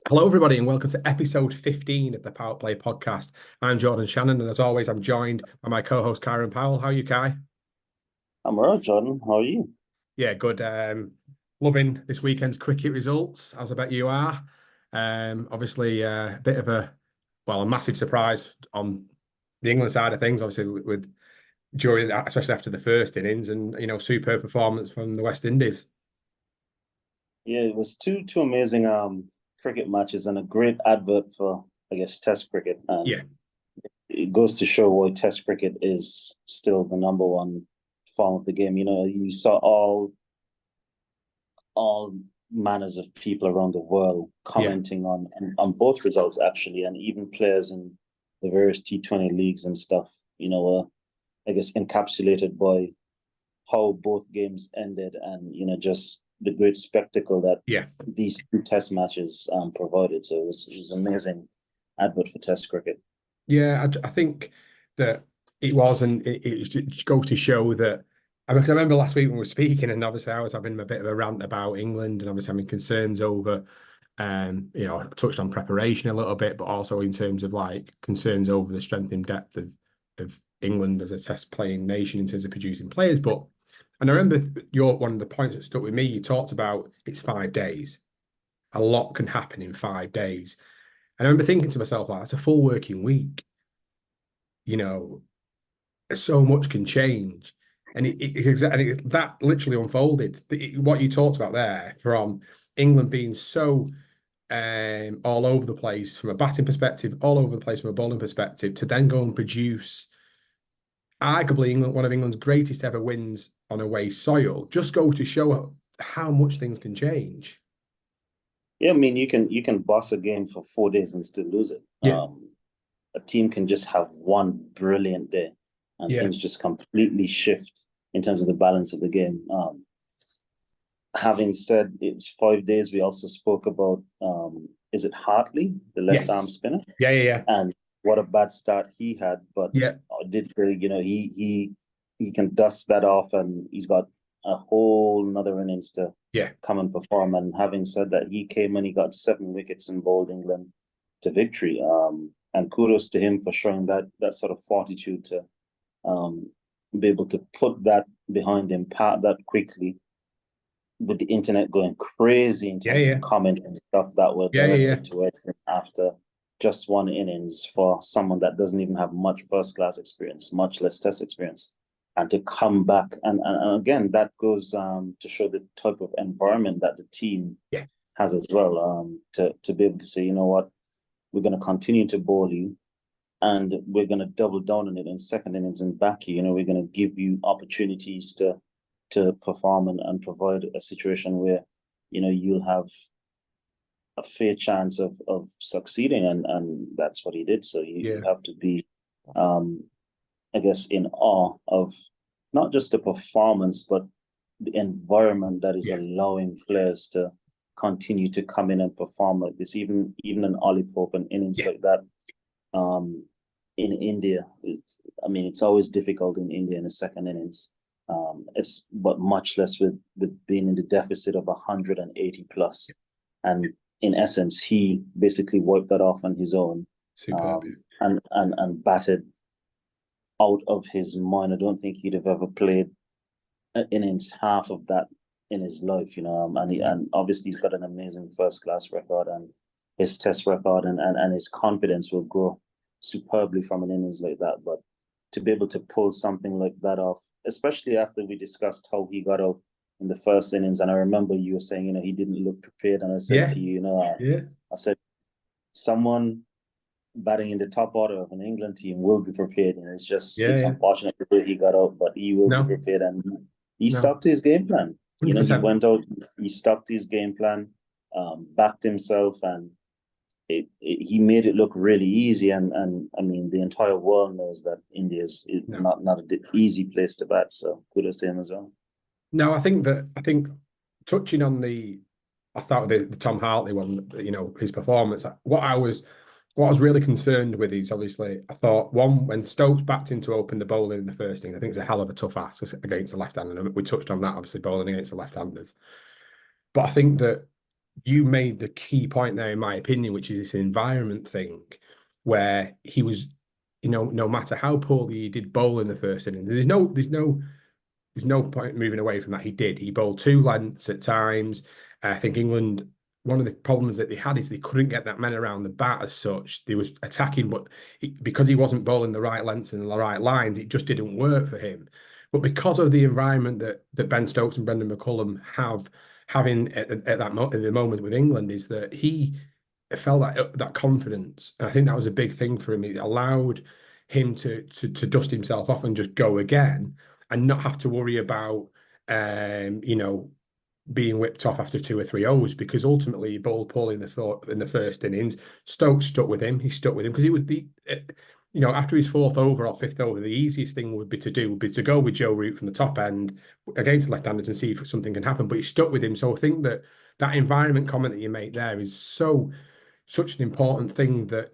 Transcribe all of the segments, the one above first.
Hello, everybody, and welcome to episode 15 of the PowettPlay Podcast. I'm Jordan Shannon, and as always, I'm joined by my co-host, Kieran Powell. How are you, Kai? I'm all right, Jordan. How are you? Yeah, good. Loving this weekend's cricket results, as I bet you are. Obviously, a bit of a massive surprise on the England side of things, obviously, with during, especially after the first innings, and superb performance from the West Indies. Yeah, it was two amazing cricket matches and a great advert for, I guess, Test cricket. And Yeah, it goes to show why Test cricket is still the number one form of the game. You know, you saw all manners of people around the world yeah, commenting on both results actually, and even players in the various T20 leagues and stuff. I guess encapsulated by how both games ended, and just the great spectacle that yeah. these two Test matches provided. So it was amazing advert for Test cricket. Yeah, I think that it was, and it goes to show that. I mean, 'cause I remember last week when we were speaking, and obviously I was having a bit of a rant about England, and obviously having concerns over, I touched on preparation a little bit, but also in terms of like concerns over the strength and depth of England as a test playing nation in terms of producing players. And I remember one of the points that stuck with me. You talked about it's 5 days. A lot can happen in 5 days. And I remember thinking to myself, like, that's a full working week. You know, so much can change. And that literally unfolded. What you talked about there, from England being so all over the place from a batting perspective, all over the place from a bowling perspective, to then go and produce arguably one of England's greatest ever wins on away soil, just go to show how much things can change. Yeah, I mean you can boss a game for 4 days and still lose it. Yeah, A team can just have one brilliant day, and yeah, things just completely shift in terms of the balance of the game. Having said it's 5 days, we also spoke about is it Hartley, the left arm yes, spinner, yeah, yeah, yeah, and what a bad start he had. But yeah, I did say, he can dust that off, and he's got a whole another innings to yeah, come and perform. And having said that, he came and he got 7 wickets and bowled England to victory. And kudos to him for showing that sort of fortitude to um, be able to put that behind him, part that quickly, with the internet going crazy in yeah, terms of yeah, comments and stuff that were yeah, yeah, yeah, directed towards him after just one innings, for someone that doesn't even have much first class experience, much less test experience. And to come back, and again, that goes to show the type of environment that the team yeah, has as well. To be able to say, you know what, we're going to continue to bowl you, and we're going to double down on it in second innings and back you. We're going to give you opportunities to perform and provide a situation where you'll have a fair chance of succeeding, and that's what he did. So you yeah, have to be um I guess in awe of not just the performance but the environment that is yeah, allowing players to continue to come in and perform like this. Even an Ollie Pope and innings yeah, like that um in India, it's always difficult in India in the second innings. It's but much less with being in the deficit of 180 plus, and in essence, he basically wiped that off on his own, superb. and batted out of his mind. I don't think he'd have ever played an innings half of that in his life, Yeah. and obviously he's got an amazing first class record, and his test record, and his confidence will grow superbly from an innings like that. But to be able to pull something like that off, especially after we discussed how he got out in the first innings, and I remember you were saying, he didn't look prepared, and I said Yeah, to you, yeah, I said someone batting in the top order of an England team will be prepared. yeah, It's yeah. unfortunate the way he got out, but he will be No, prepared, and he no, stuck to his game plan. He 100%. went out, he stuck to his game plan, backed himself, and he made it look really easy. And I mean, the entire world knows that India is No. not an easy place to bat. So kudos to him as well. No, I think touching on I thought the Tom Hartley one, his performance. What I was really concerned with is obviously I thought one when Stokes backed in to open the bowling in the first inning, I think it's a hell of a tough ask against the left-hander. We touched on that obviously bowling against the left-handers, but I think that you made the key point there, in my opinion, which is this environment thing, where he was, no matter how poorly he did bowl in the first innings, there's no point moving away from that. He did. He bowled two lengths at times. I think England, one of the problems that they had is they couldn't get that men around the bat as such. They was attacking, but because he wasn't bowling the right lengths and the right lines, it just didn't work for him. But because of the environment that Ben Stokes and Brendan McCullum having at the moment with England, is that he felt that confidence. And I think that was a big thing for him. It allowed him to dust himself off and just go again, and not have to worry about being whipped off after 2 or 3 overs, because ultimately he bowled poorly in the first innings. Stokes stuck with him. He stuck with him because he was after his fourth over or fifth over, the easiest thing would be to go with Joe Root from the top end against left-handers and see if something can happen. But he stuck with him. So I think that environment comment that you make there is such an important thing, that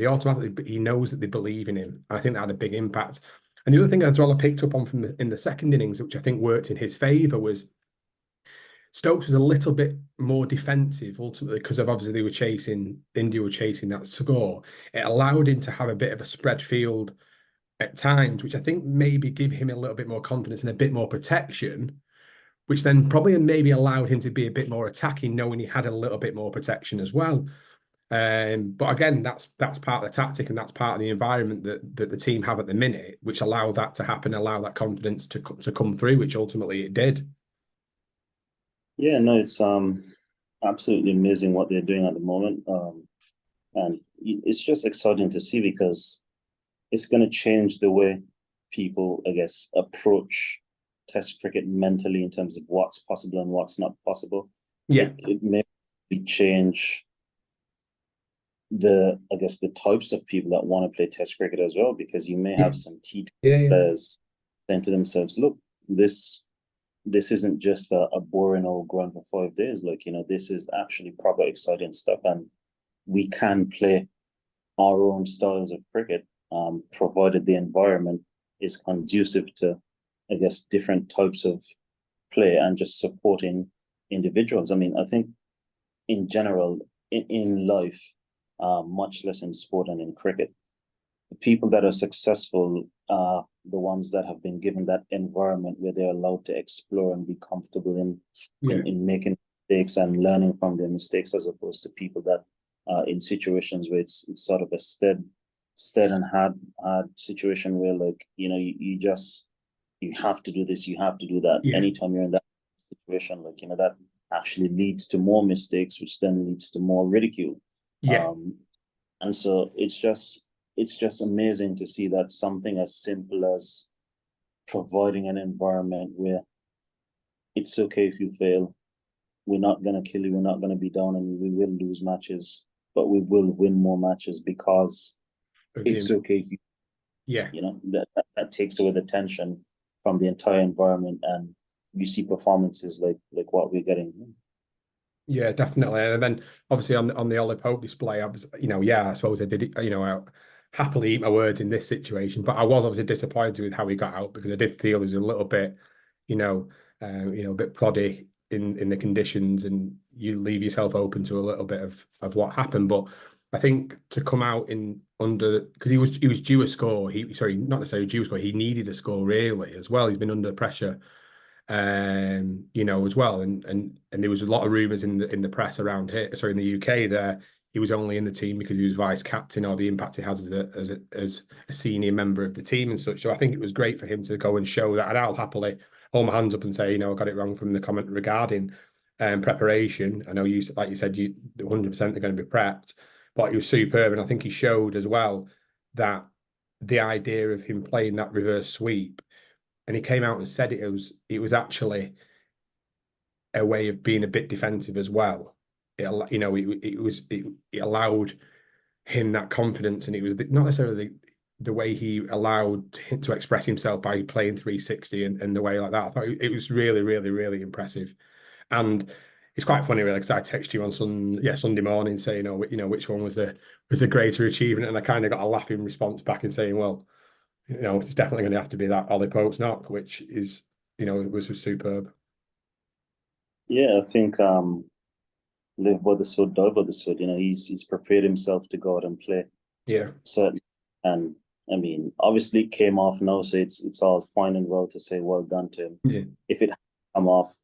automatically he knows that they believe in him. I think that had a big impact. And the other thing as well I picked up on in the second innings, which I think worked in his favour, was Stokes was a little bit more defensive ultimately, because of obviously India were chasing that score. It allowed him to have a bit of a spread field at times, which I think maybe give him a little bit more confidence and a bit more protection, which then probably maybe allowed him to be a bit more attacking, knowing he had a little bit more protection as well. But again, that's part of the tactic, and that's part of the environment that the team have at the minute, which allowed that to happen, allow that confidence to come through, which ultimately it did. Yeah, no, it's absolutely amazing what they're doing at the moment. And it's just exciting to see, because it's going to change the way people, I guess, approach Test cricket mentally, in terms of what's possible and what's not possible. Yeah. It may change the types of people that want to play Test cricket as well, because you may have some players saying to themselves, look, this isn't just a boring old ground for 5 days. This is actually proper exciting stuff, and we can play our own styles of cricket, provided the environment is conducive to, I guess, different types of play and just supporting individuals. I mean, I think in general, in life, much less in sport and in cricket, the people that are successful are the ones that have been given that environment where they're allowed to explore and be comfortable in making mistakes and learning from their mistakes, as opposed to people that are in situations where it's sort of a stead and hard situation where, you have to do this, you have to do that. Anytime you're in that situation, that actually leads to more mistakes, which then leads to more ridicule. And so it's just amazing to see that something as simple as providing an environment where it's okay if you fail. We're not going to kill you. We're not going to be down, and we will lose matches, but we will win more matches, because it's okay if you, that takes away the tension from the entire environment, and you see performances like what we're getting. Yeah, definitely. And then obviously on the Ollie Pope display, I was, I suppose I did it, I happily eat my words in this situation, but I was obviously disappointed with how he got out, because I did feel he was a little bit, a bit ploddy in the conditions, and you leave yourself open to a little bit of what happened. But I think to come out because he was due a score. Not necessarily due a score. He needed a score really as well. He's been under pressure as well. And there was a lot of rumours in the press around here, in the UK there, he was only in the team because he was vice captain, or the impact he has as a senior member of the team and such. So I think it was great for him to go and show that. And I'll happily hold my hands up and say, I got it wrong from the comment regarding preparation. I know you, like you said, 100% they're going to be prepped, but he was superb. And I think he showed as well that the idea of him playing that reverse sweep, and he came out and said it was actually a way of being a bit defensive as well. It allowed him that confidence, and it was not necessarily the way he allowed him to express himself by playing 360 and the way like that. I thought it was really, really, really impressive. And it's quite funny, really, because I texted you on Sunday morning saying, which one was the greater achievement, and I kind of got a laughing response back and saying, well, it's definitely going to have to be that Ollie Pope's knock, which is, it was superb. Yeah, I think live by the sword, die by the sword. You know, he's prepared himself to go out and play. Yeah, Certainly, and I mean, obviously, it came off now, so it's all fine and well to say well done to him. yeah, If it had come off,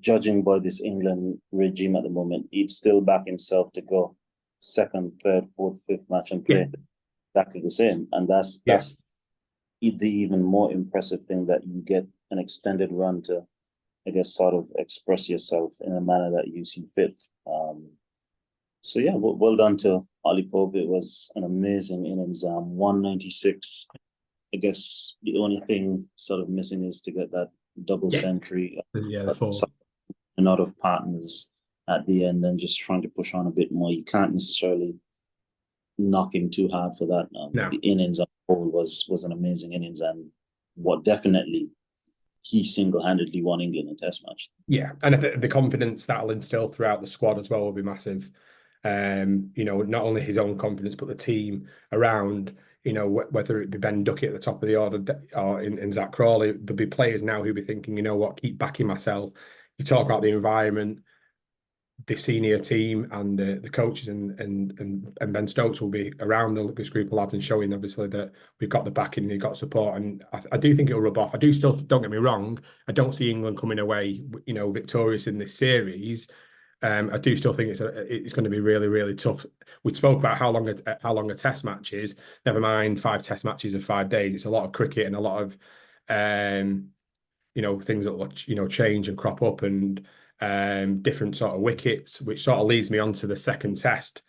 judging by this England regime at the moment, he'd still back himself to go second, third, fourth, fifth match and yeah, play exactly the same. And that's yeah, the even more impressive thing, that you get an extended run to, I guess, sort of express yourself in a manner that you see fit. So yeah, well done to Ali Pope. It was an amazing innings. 196. I guess the only thing sort of missing is to get that double yeah, century, yeah. The but four. a lot of partners at the end and just trying to push on a bit more. You can't necessarily knock him too hard for that. No. The innings on the whole was an amazing innings, and what definitely he single-handedly won England a Test match. Yeah, and the confidence that'll instill throughout the squad as well will be massive. You know, not only his own confidence, but the team around. You know, whether it be Ben Duckett at the top of the order or in Zach Crawley, there'll be players now who'll be thinking, you know what, keep backing myself. You talk about the environment, the senior team and the coaches and Ben Stokes will be around this group of lads and showing obviously that we've got the backing and we've got support. And I do think it'll rub off. I do still, don't get me wrong, I don't see England coming away, you know, victorious in this series. I do still think it's going to be really, really tough. We spoke about how long a test match is. Never mind 5 test matches of 5 days. It's a lot of cricket and a lot of you know, things that will, you know, change and crop up and different sort of wickets, which sort of leads me on to the second test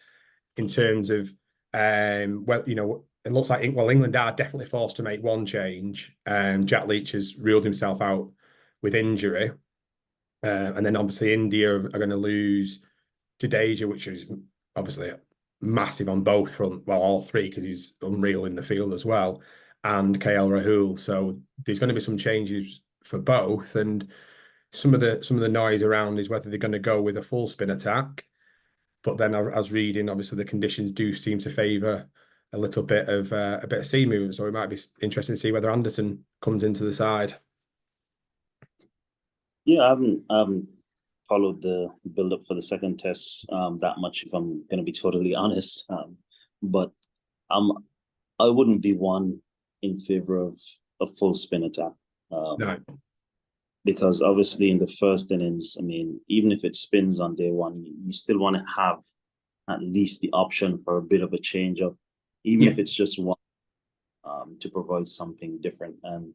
in terms of well, you know, it looks like England are definitely forced to make one change. Jack Leach has ruled himself out with injury, and then obviously India are going to lose Jadeja, which is obviously massive on both front, well, all three, because he's unreal in the field as well, and KL Rahul. So there's going to be some changes for both, and some of the noise around is whether they're going to go with a full spin attack. But then I was reading, obviously the conditions do seem to favour a bit of sea movement, so it might be interesting to see whether Anderson comes into the side. Yeah, I haven't followed the build up for the second test that much, if I'm going to be totally honest. But I'm I wouldn't be one in favor of a full spin attack. No, Because obviously in the first innings, I mean, even if it spins on day one, you still want to have at least the option for a bit of a change up, even yeah, if it's just one, to provide something different. And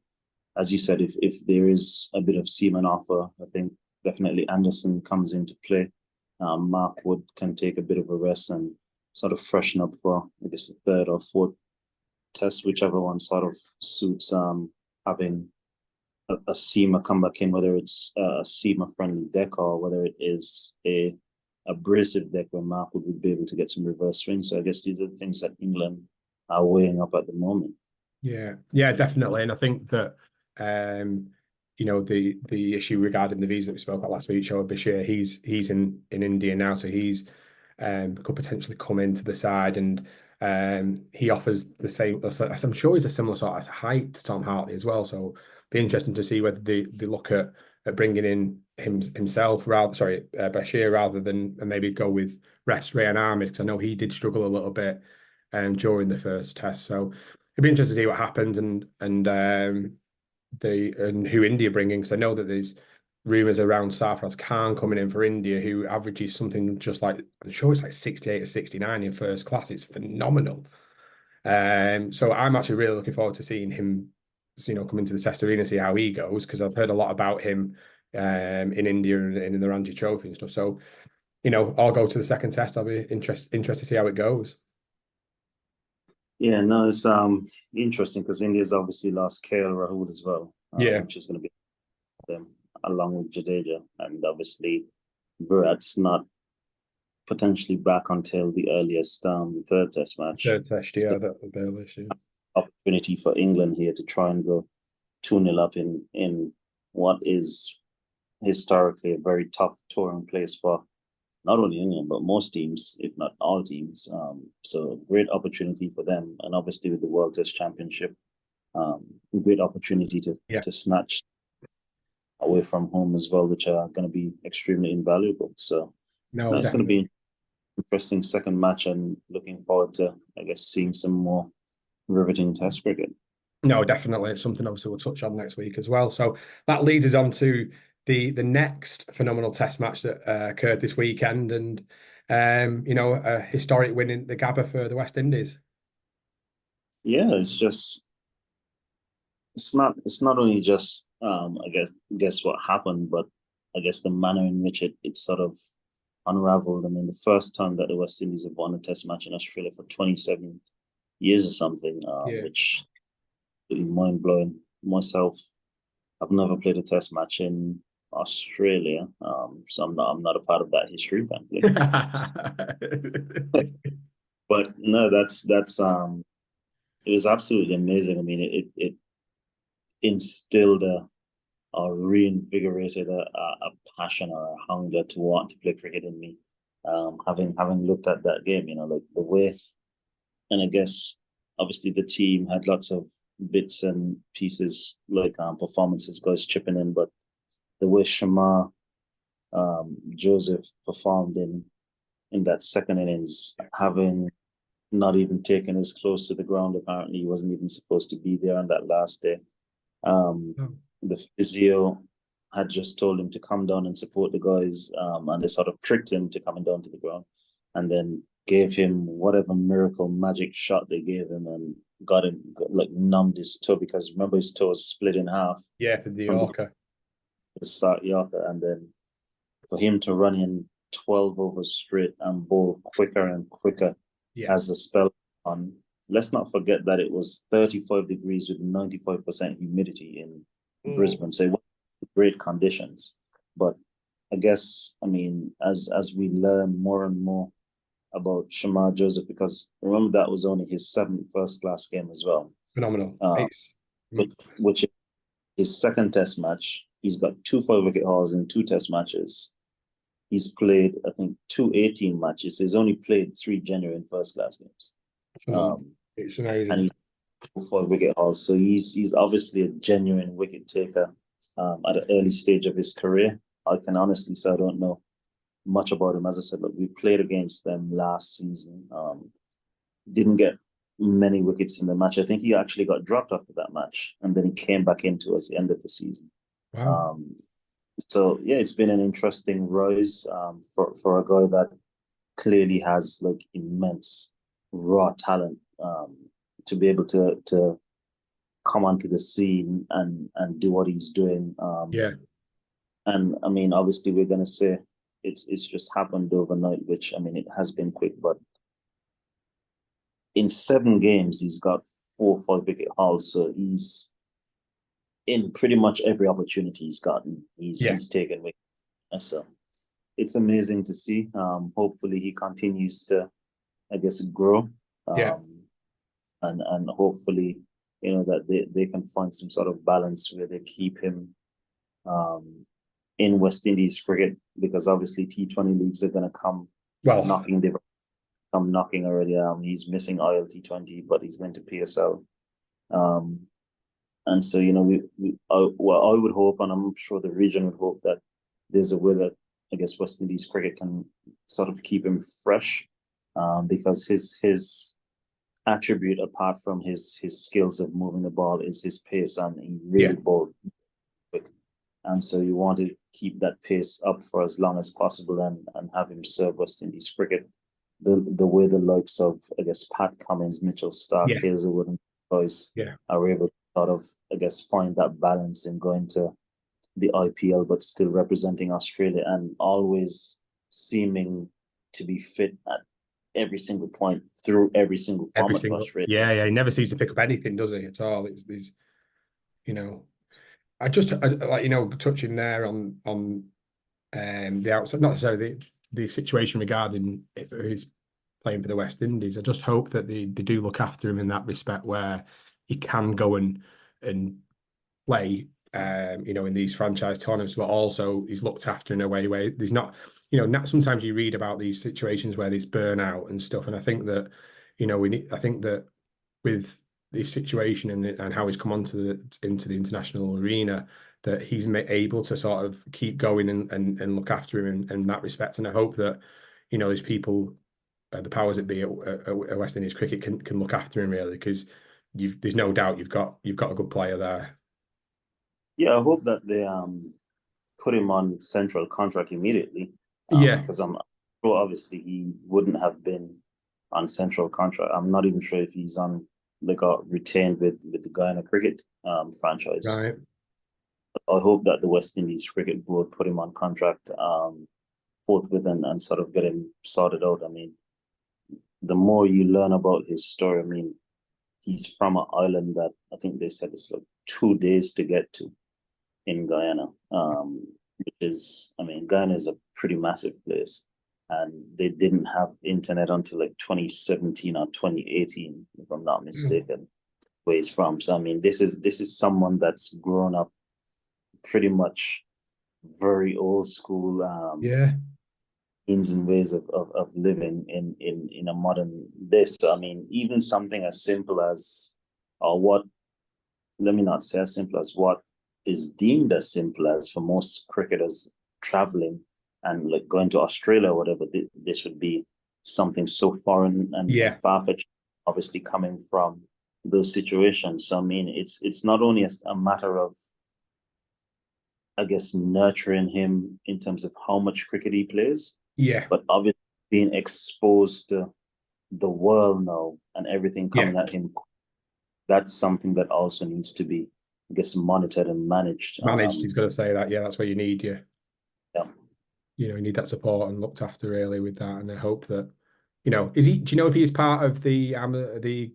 as you said, if there is a bit of seaman offer, I think definitely Anderson comes into play. Mark Wood can take a bit of a rest and sort of freshen up for, I guess, the third or fourth test, whichever one sort of suits having a seamer come back in, whether it's a seamer friendly deck or whether it is a abrasive deck where Mark would be able to get some reverse swing. So I guess these are the things that England are weighing up at the moment. yeah, definitely. And I think that you know, the issue regarding the visa that we spoke about last week, Shoaib Bashir, he's in India now, so he's could potentially come into the side, and he offers the same. I'm sure he's a similar sort of height to Tom Hartley as well. So be interesting to see whether they look at bringing in himself rather, sorry, Bashir rather than and maybe go with rest Rayan Ahmed, because I know he did struggle a little bit during the first test. So it'd be interesting to see what happens and who India bringing, because I know that there's rumours around Sarfaraz Khan coming in for India, who averages something just like, I'm sure it's like 68 or 69 in first class. It's phenomenal. So I'm actually really looking forward to seeing him, you know, come into the test arena, see how he goes, because I've heard a lot about him in India and in the Ranji Trophy and stuff. So, you know, I'll go to the second test. I'll be interested to see how it goes. Yeah, no, it's interesting because India's obviously lost KL Rahul as well, Yeah, which is going to be them along with Jadeja, and obviously Virat's not potentially back until the earliest third test match. third test, So yeah, that would be a issue. opportunity for England here to try and go 2-0 up in what is historically a very tough touring place for not only England but most teams, if not all teams. So great opportunity for them, and obviously with the World Test Championship, great opportunity Yeah, to snatch away from home as well, which are going to be extremely invaluable. So No, no, it's going to definitely. be an interesting second match, and looking forward to, I guess, seeing some more riveting Test cricket. No, definitely. It's something obviously we'll touch on next week as well. So that leads us on to the next phenomenal test match that occurred this weekend, and a historic win in the Gabba for the West Indies. Yeah, it's not only just I guess what happened, but I guess the manner in which it sort of unraveled. I mean, the first time that the West Indies have won a Test match in Australia for 27 years or something, Yeah. which is mind blowing. Myself, I've never played a Test match in Australia, so I'm not a part of that history, thankfully. But no, that's it was absolutely amazing. I mean, it instilled or reinvigorated a passion or a hunger to want to play cricket in me. Having looked at that game, like the way, and I guess obviously the team had lots of bits and pieces like performances, guys chipping in, but the way Shamar Joseph performed in that second innings, having not even taken his close to the ground. Apparently, he wasn't even supposed to be there on that last day. Oh. The physio had just told him to come down and support the guys, and they sort of tricked him to coming down to the ground, and then gave him whatever miracle magic shot they gave him, and like numbed his toe, because remember his toe was split in half Yeah, for the from Yorker. the start Yorker, and then for him to run in 12 overs straight and bowl quicker and quicker as the spell on. Let's not forget that it was 35 degrees with 95% humidity in Brisbane. So it was great conditions. But I guess, I mean, as we learn more and more about Shamar Joseph, because remember that was only his seventh first class game as well. Phenomenal. Which is his second test match. He's got 2 5-wicket hauls in 2 test matches. He's played, I think, 2 18 matches. So he's only played 3 genuine first class games. It's amazing. And he's 4 wicket hauls. So he's obviously a genuine wicket taker at an early stage of his career. I can honestly say I don't know much about him. As I said, look, we played against them last season. Didn't get many wickets in the match. I think he actually got dropped after that match, and then he came back into us at the end of the season. Wow. So yeah, it's been an interesting rise for a guy that clearly has like immense raw talent, to be able to come onto the scene and do what he's doing. Yeah. And I mean, obviously, we're gonna say it's just happened overnight, which I mean, it has been quick, but in 7 games, he's got 4 5-wicket hauls, so he's in pretty much every opportunity he's gotten. He's taken wickets. So it's amazing to see. Hopefully, he continues to, I guess, grow. And hopefully, that they can find some sort of balance where they keep him in West Indies cricket, because obviously T20 leagues are going to come knocking. They've come knocking already. He's missing ILT20, but he's going to PSL. And so, I would hope, and I'm sure the region would hope, that there's a way that I guess West Indies cricket can sort of keep him fresh, because his attribute, apart from his skills of moving the ball, is his pace, and he really bowled quick. And so you want to keep that pace up for as long as possible, and have him serve West Indies cricket the way the likes of, I guess, Pat Cummins, Mitchell Starc, Hazelwood, and boys are able to sort of, I guess, find that balance in going to the IPL, but still representing Australia and always seeming to be fit at every single point through every single format for Australia. Yeah, he never seems to pick up anything, does he, at all? It's these, I like, touching there on the outside, not necessarily the situation regarding who's playing for the West Indies. I just hope that they do look after him in that respect, where he can go and play, in these franchise tournaments, but also he's looked after in a way where there's not, sometimes you read about these situations where there's burnout and stuff, and I think that, I think that with this situation and how he's come into the international arena, that he's able to sort of keep going and look after him in that respect. And I hope that, you know, these people, the powers that be at West Indies cricket can look after him really, because there's no doubt you've got a good player there. Yeah, I hope that they put him on central contract immediately. Yeah. Because I'm sure obviously he wouldn't have been on central contract. I'm not even sure if he's on. They got retained with the Guyana cricket franchise. Right. I hope that the West Indies Cricket Board put him on contract forthwith and sort of get him sorted out. I mean, the more you learn about his story, I mean, he's from an island that I think they said it's like 2 days to get to in Guyana, which is, I mean, Guyana is a pretty massive place. And they didn't have internet until like 2017 or 2018, if I'm not mistaken, where he's from. So, I mean, this is someone that's grown up pretty much very old school means and ways of living in a modern day. So I mean, even something as simple as let me not say as simple as what is deemed as simple as for most cricketers traveling and like going to Australia or whatever, this would be something so foreign and far-fetched, obviously coming from those situations. So I mean, it's not only a matter of, I guess, nurturing him in terms of how much cricket he plays. Yeah. But obviously being exposed to the world now and everything coming at him, that's something that also needs to be, I guess, monitored and managed. He's got to say that. Yeah, that's where you need you. Yeah. You know, you need that support and looked after really with that. And I hope that, you know, do you know if he's part of the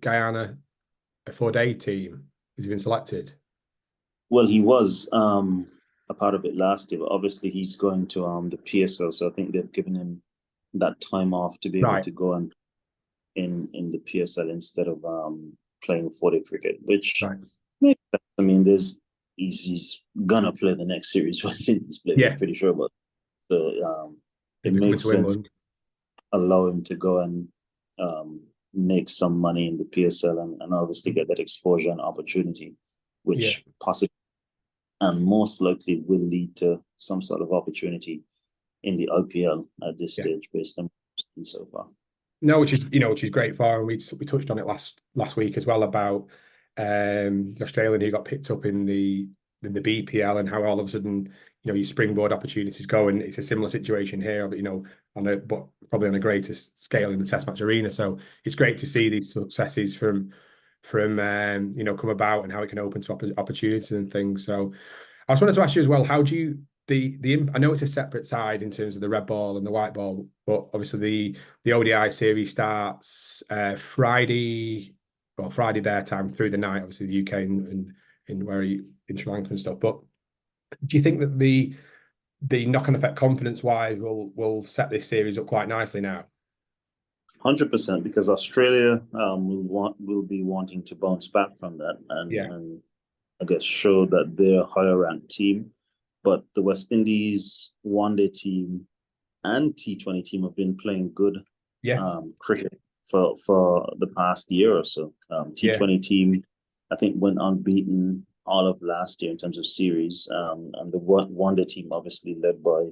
Guyana 4-day team? Has he been selected? Well, he was a part of it last year, but obviously he's going to the PSL, so I think they've given him that time off to be able to go and in the PSL instead of playing 4-day cricket, which makes sense. I mean, he's gonna play the next series West Indies play. Yeah, I'm pretty sure about. So it makes sense. Allow him to go and make some money in the PSL and obviously get that exposure and opportunity, which possibly and most likely will lead to some sort of opportunity in the IPL at this stage based on so far. No, which is great for him. We touched on it last week as well about the Australian who got picked up in the BPL and how all of a sudden, you know, your springboard opportunities go, and it's a similar situation here, but you know, but probably on a greater scale in the Test match arena. So it's great to see these successes from you know, come about and how it can open to opportunities and things. So I just wanted to ask you as well, how do you I know it's a separate side in terms of the red ball and the white ball, but obviously the ODI series starts Friday their time through the night, obviously the UK and in Sri Lanka and stuff. But do you think that the knock-on effect confidence-wise will set this series up quite nicely now? 100%, because Australia will be wanting to bounce back from that and I guess show that they're a higher ranked team. But the West Indies one-day team and T20 team have been playing good cricket for the past year or so. T20 team, I think, went unbeaten all of last year in terms of series, and the one-day team, obviously led by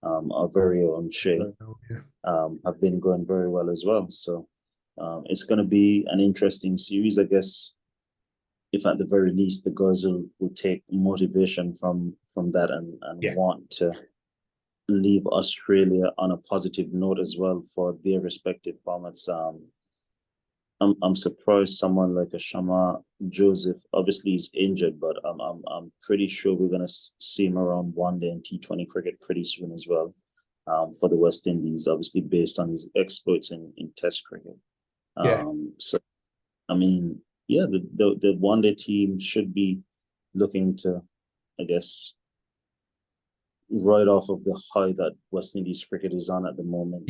our very own Shea, have been going very well as well. So it's going to be an interesting series, I guess. If at the very least the guys will take motivation from that and want to leave Australia on a positive note as well for their respective formats. I'm surprised someone like a Shamar Joseph, obviously he's injured, but I'm pretty sure we're gonna see him around one day in T20 cricket pretty soon as well, for the West Indies, obviously based on his exploits in Test cricket. So I mean, the one-day team should be looking to, I guess, right off of the high that West Indies cricket is on at the moment.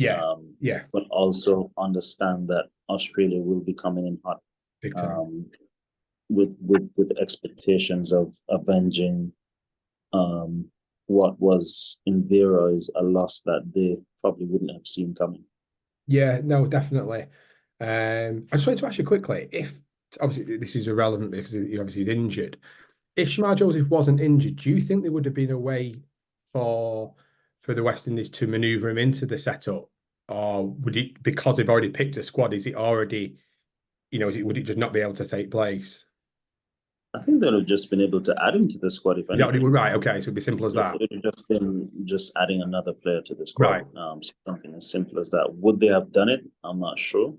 But also understand that Australia will be coming in hot, with expectations of avenging what was in their eyes a loss that they probably wouldn't have seen coming. Yeah, no, definitely. I just wanted to ask you quickly, if obviously this is irrelevant because he obviously is injured, if Shamar Joseph wasn't injured, do you think there would have been a way for the West Indies to manoeuvre him into the setup, or would it, because they've already picked a squad, is it already, would it just not be able to take place? I think they'd have just been able to add him to the squad, if Is that what it anything. would, right? Okay, so it'd be simple as It that. would have just been just adding another player to the Right, squad. Something as simple as that. Would they have done it? I'm not sure.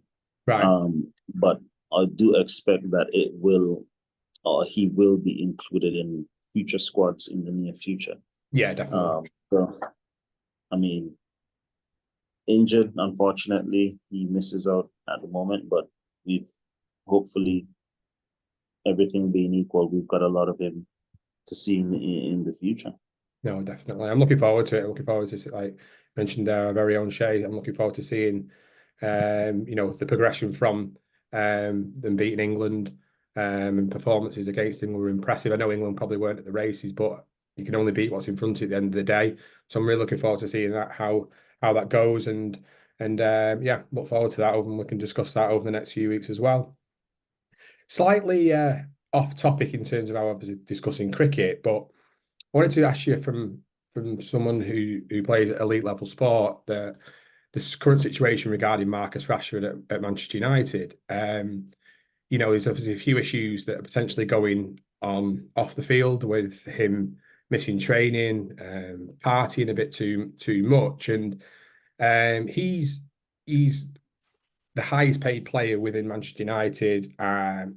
right. But I do expect that it will, or he will be included in future squads in the near future. Yeah, definitely. So, I mean, injured, unfortunately, he misses out at the moment, but we've hopefully, everything being equal, we've got a lot of him to see in the future. No, definitely. I'm looking forward to it. I'm looking forward to, like mentioned there, our very own Shay. I'm looking forward to seeing, the progression from them beating England, and performances against England were impressive. I know England probably weren't at the races, but you can only beat what's in front of you at the end of the day. So I'm really looking forward to seeing that, how that goes, and yeah, look forward to that. And we can discuss that over the next few weeks as well. Slightly off topic in terms of our obviously discussing cricket, but I wanted to ask you from someone who plays at elite level sport, the current situation regarding Marcus Rashford at Manchester United. There's obviously a few issues that are potentially going on off the field with him missing training, partying a bit too much, and he's the highest paid player within Manchester United.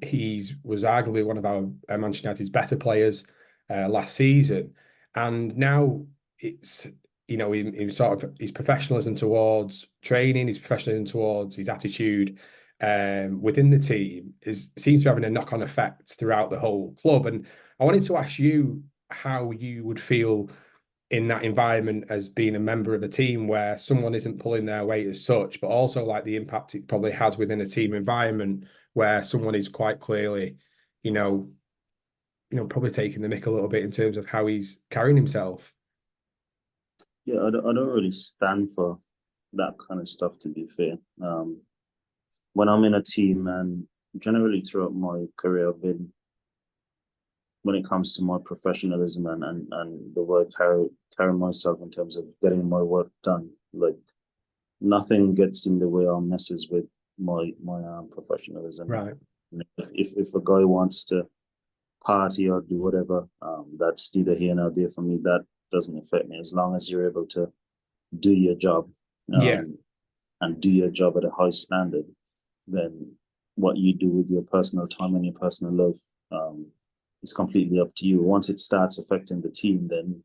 He's was arguably one of our Manchester United's better players last season, and now it's in sort of his professionalism towards training, his professionalism towards his attitude within the team seems to be having a knock-on effect throughout the whole club. And I wanted to ask you how you would feel in that environment as being a member of a team where someone isn't pulling their weight as such, but also like the impact it probably has within a team environment where someone is quite clearly, probably taking the mick a little bit in terms of how he's carrying himself. Yeah, I don't really stand for that kind of stuff, to be fair. When I'm in a team, and generally throughout my career, I've been, when it comes to my professionalism and the way I carry myself in terms of getting my work done, like nothing gets in the way or messes with my professionalism. Right. If a guy wants to party or do whatever, that's neither here nor there for me. That doesn't affect me as long as you're able to do your job, Yeah. and do your job at a high standard. Then what you do with your personal time and your personal life, is completely up to you. Once it starts affecting the team, then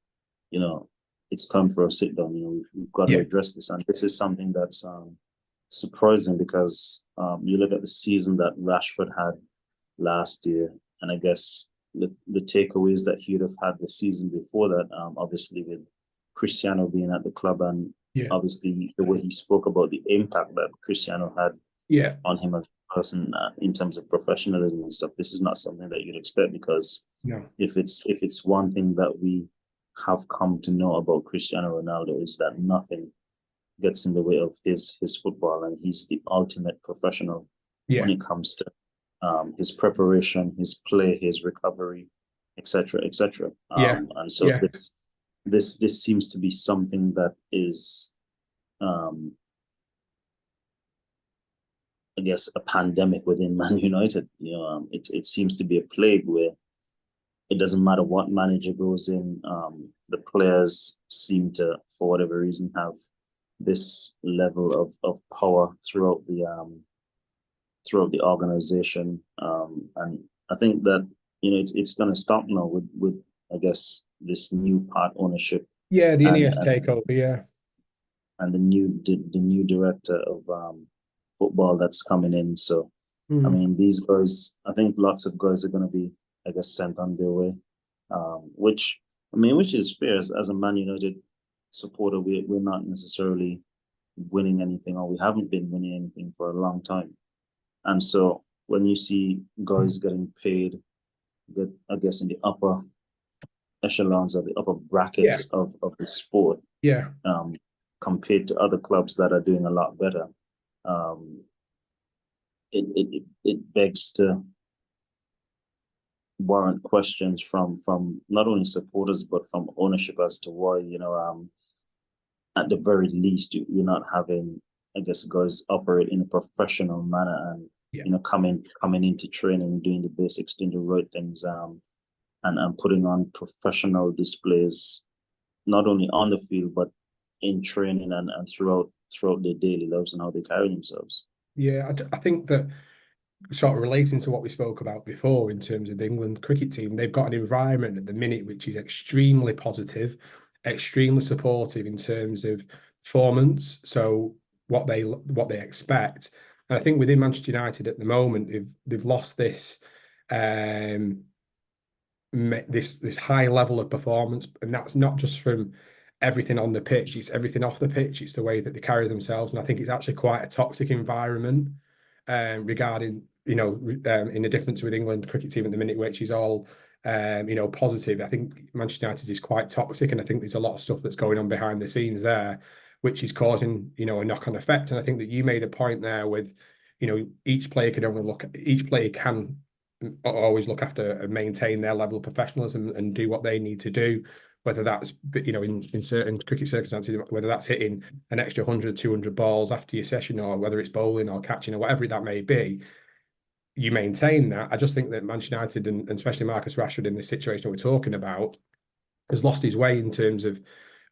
it's time for a sit down. We've got to Yeah. address this, and this is something that's surprising because you look at the season that Rashford had last year, and I guess the takeaways that he'd have had the season before that, obviously with Cristiano being at the club, and Yeah. obviously the way he spoke about the impact that Cristiano had Yeah. on him as a person, in terms of professionalism and stuff. This is not something that you'd expect, because No. if it's one thing that we have come to know about Cristiano Ronaldo, is that nothing gets in the way of his football, and he's the ultimate professional Yeah. when it comes to his preparation, his play, his recovery, etc., etc. Yeah. And so Yeah. this seems to be something that is, I guess, a pandemic within Man United. It seems to be a plague where it doesn't matter what manager goes in, the players seem to, for whatever reason, have this level of power throughout the organization, and I think that it's going to stop now with I guess this new part ownership, Yeah. The and Ineos takeover. Yeah. and the new director of football that's coming in. So I Mm. mean, these guys, I think lots of guys are going to be, I guess, sent on their way, which is fair. As a Man United supporter, we're not necessarily winning anything, or we haven't been winning anything for a long time. And so when you see guys getting paid, I guess, in the upper echelons or the upper Yeah. brackets of the sport, Yeah. compared to other clubs that are doing a lot better, um, it begs to warrant questions from not only supporters but from ownership as to why, at the very least you're not having, I guess, guys operate in a professional manner and Yeah. coming into training, doing the basics, doing the right things, and putting on professional displays, not only on the field but in training and throughout their daily lives and how they carry themselves. Yeah, I think that sort of relating to what we spoke about before in terms of the England cricket team, they've got an environment at the minute which is extremely positive, extremely supportive in terms of performance. So what they expect, and I think within Manchester United at the moment, they've lost this this high level of performance, and that's not just from everything on the pitch, it's everything off the pitch, it's the way that they carry themselves, and I think it's actually quite a toxic environment regarding in the difference with England cricket team at the minute, which is all positive. I think Manchester United is quite toxic, and I think there's a lot of stuff that's going on behind the scenes there which is causing a knock-on effect. And I think that you made a point there with each player can always look after and maintain their level of professionalism and do what they need to do, whether that's in certain cricket circumstances, whether that's hitting an extra 100 200 balls after your session, or whether it's bowling or catching or whatever that may be, you maintain that. I just think that Manchester United and especially Marcus Rashford in this situation we're talking about has lost his way in terms of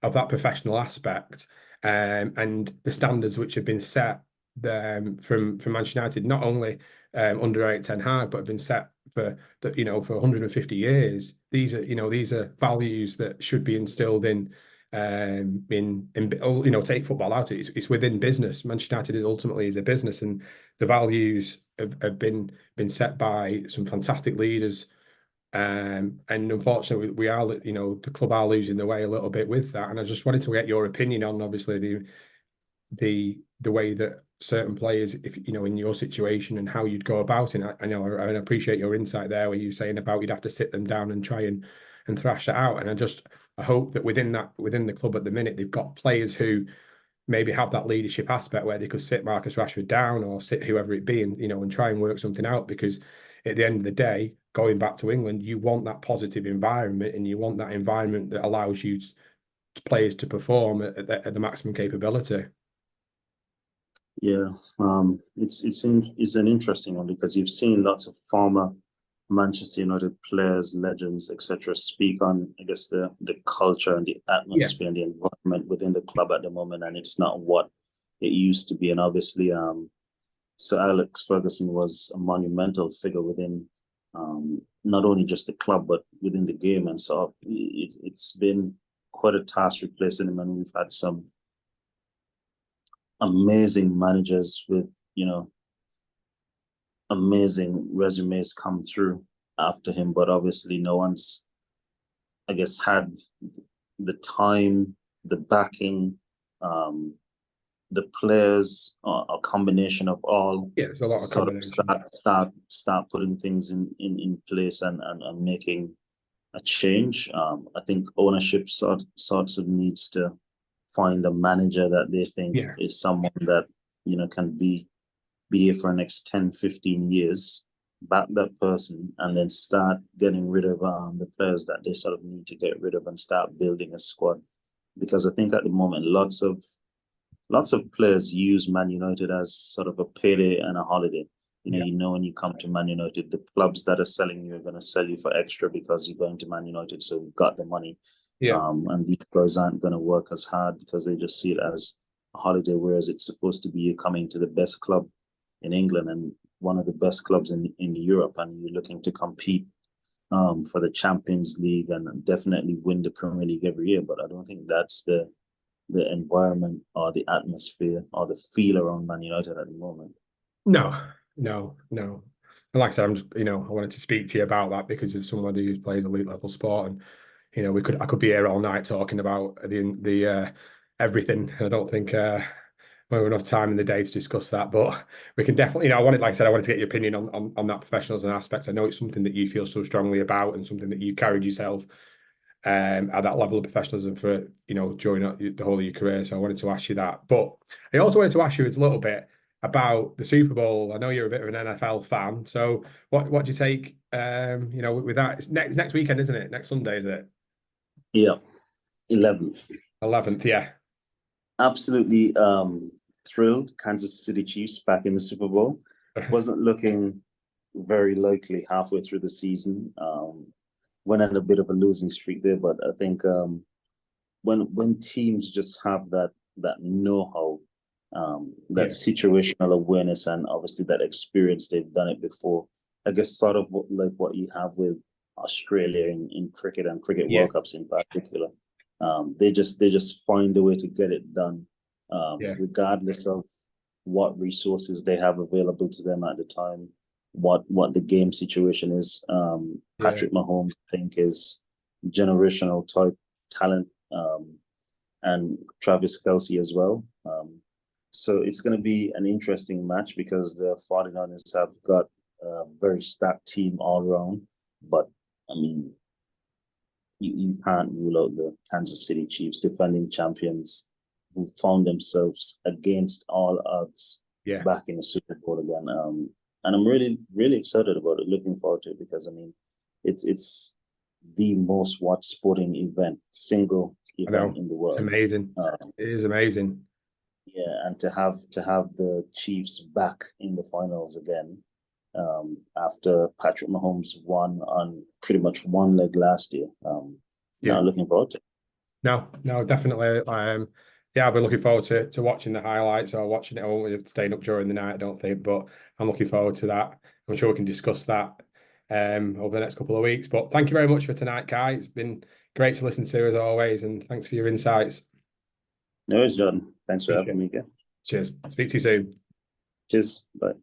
that professional aspect, and the standards which have been set from Manchester United, not only under Eric Ten Hag, but have been set for 150 years. These are values that should be instilled in take football out. It's within business. Manchester United is ultimately a business, and the values have been set by some fantastic leaders. And unfortunately, we are, the club are losing the way a little bit with that. And I just wanted to get your opinion on, obviously, the way that certain players, if in your situation, and how you'd go about it. I know I appreciate your insight there, where you're saying about you'd have to sit them down and try and thrash it out. And I hope that within the club at the minute, they've got players who maybe have that leadership aspect where they could sit Marcus Rashford down or sit whoever it be, and try and work something out. Because at the end of the day, going back to England, you want that positive environment, and you want that environment that allows you players to perform at the maximum capability. Yeah, it's an interesting one, because you've seen lots of former Manchester United players, legends, etc., speak on, I guess, the culture and the atmosphere and the environment within the club at the moment, and it's not what it used to be. And obviously, Sir Alex Ferguson was a monumental figure within not only just the club but within the game, and so it's been quite a task replacing him. And we've had some amazing managers with amazing resumes come through after him, but obviously no one's, I guess, had the time, the backing, the players, a combination of all. Yeah, there's a lot of sort of start putting things in place and making a change. I think ownership sorts of needs to find a manager that they think is someone that can be here for the next 10, 15 years, back that person, and then start getting rid of the players that they sort of need to get rid of, and start building a squad. Because I think at the moment, lots of players use Man United as sort of a payday and a holiday. When you come to Man United, the clubs that are selling you are going to sell you for extra because you're going to Man United, so you've got the money. And these guys aren't going to work as hard because they just see it as a holiday, whereas it's supposed to be you coming to the best club in England and one of the best clubs in Europe, and you're looking to compete for the Champions League and definitely win the Premier League every year. But I don't think that's the environment or the atmosphere or the feel around Man United at the moment. No. And like I said, I'm just, I wanted to speak to you about that because of somebody who plays elite level sport, and I could be here all night talking about the everything. I don't think we have enough time in the day to discuss that, but we can definitely. I wanted to get your opinion on that professionalism aspect. I know it's something that you feel so strongly about, and something that you carried yourself at that level of professionalism for during the whole of your career. So I wanted to ask you that, but I also wanted to ask you a little bit about the Super Bowl. I know you're a bit of an NFL fan, so what do you take? With that, it's next weekend, isn't it? Next Sunday, is it? Yeah, 11th. 11th, yeah. Absolutely thrilled. Kansas City Chiefs back in the Super Bowl. Wasn't looking very likely halfway through the season. Went on a bit of a losing streak there, but I think when teams just have that know-how, that situational awareness, and obviously that experience, they've done it before. I guess sort of like what you have with Australia in cricket and cricket World Cups in particular. They just find a way to get it done, regardless of what resources they have available to them at the time, what the game situation is. Patrick Mahomes, I think, is generational type talent, and Travis Kelce as well. So it's going to be an interesting match because the 49ers have got a very stacked team all around. But, I mean, you can't rule out the Kansas City Chiefs, defending champions, who found themselves against all odds back in the Super Bowl again. And I'm really, really excited about it, looking forward to it, because, I mean, it's the most watched sporting event, single event in the world. It's amazing. It is amazing. Yeah, and to have the Chiefs back in the finals again, after Patrick Mahomes won on pretty much one leg last year. Looking forward to it. No, definitely. I've been looking forward to watching the highlights or watching it. I won't be staying up during the night, I don't think, but I'm looking forward to that. I'm sure we can discuss that over the next couple of weeks. But thank you very much for tonight, Kie. It's been great to listen to as always, and thanks for your insights. No worries, Jordan. Thanks for having me again. Cheers. Speak to you soon. Cheers. Bye.